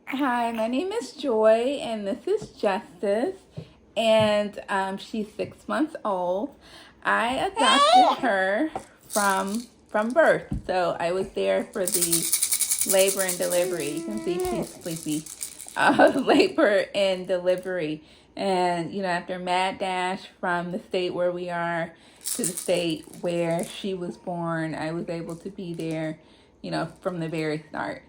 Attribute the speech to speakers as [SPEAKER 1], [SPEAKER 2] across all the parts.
[SPEAKER 1] Hi, my name is Joy, and this is Justice, and she's 6 months old. I adopted her from birth, so I was there for the labor and delivery. You can see she's sleepy. Labor and delivery, and after mad dash from the state where we are to the state where she was born, I was able to be there, from the very start.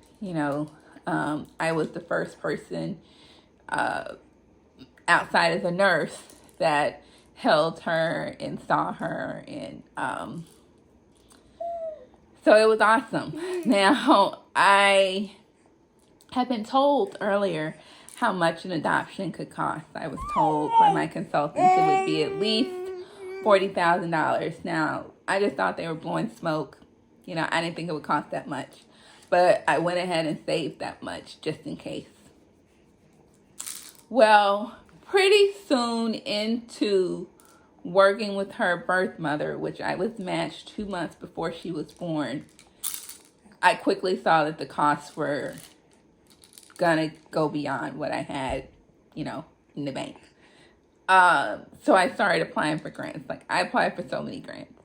[SPEAKER 1] I was the first person outside of the nurse that held her and saw her, and so it was awesome. Now, I had been told earlier how much an adoption could cost. I was told by my consultant it would be at least $40,000. Now, I just thought they were blowing smoke. I didn't think it would cost that much. But I went ahead and saved that much just in case. Well, pretty soon into working with her birth mother, which I was matched 2 months before she was born, I quickly saw that the costs were gonna go beyond what I had, in the bank. So I started applying for grants. Like, I applied for so many grants.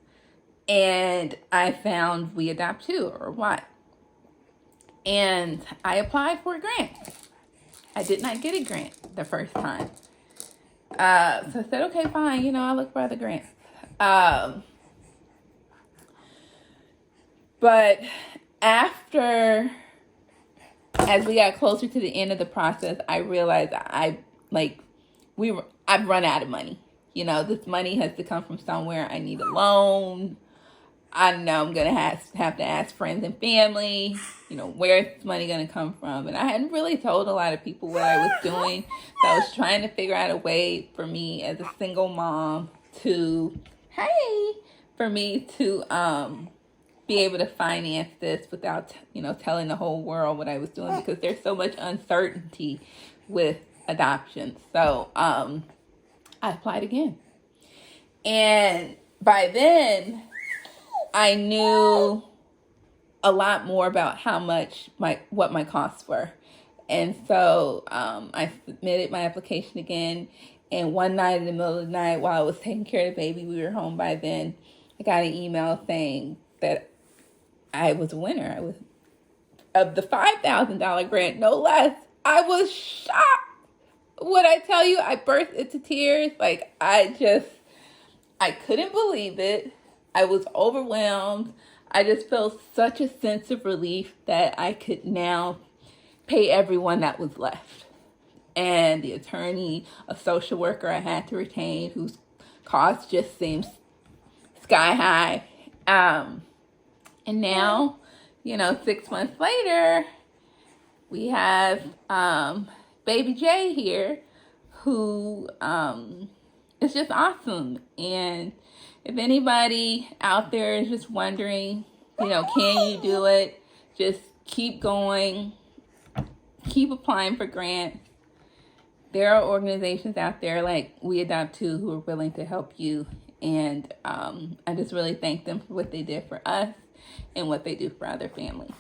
[SPEAKER 1] And I found We Adopt Too, or what. And I applied for a grant. I did not get a grant the first time. So I said, okay, fine, I'll look for other grants. But as we got closer to the end of the process, I realized I've run out of money. This money has to come from somewhere. I need a loan. I know I'm going to have to ask friends and family, where's this money going to come from? And I hadn't really told a lot of people what I was doing. So I was trying to figure out a way for me as a single mom to be able to finance this without, telling the whole world what I was doing, because there's so much uncertainty with adoption. So I applied again. And by then, I knew a lot more about what my costs were. And so I submitted my application again. And one night in the middle of the night, while I was taking care of the baby, we were home by then, I got an email saying that I was a winner. I was of the $5,000 grant, no less. I was shocked. What I tell you, I burst into tears. Like, I couldn't believe it. I was overwhelmed. I just felt such a sense of relief that I could now pay everyone that was left. And the attorney, a social worker I had to retain, whose cost just seems sky high. And now, 6 months later, we have baby Jay here, who is just awesome. And if anybody out there is just wondering, can you do it? Just keep going. Keep applying for grants. There are organizations out there like We Adopt Too who are willing to help you. And I just really thank them for what they did for us and what they do for other families.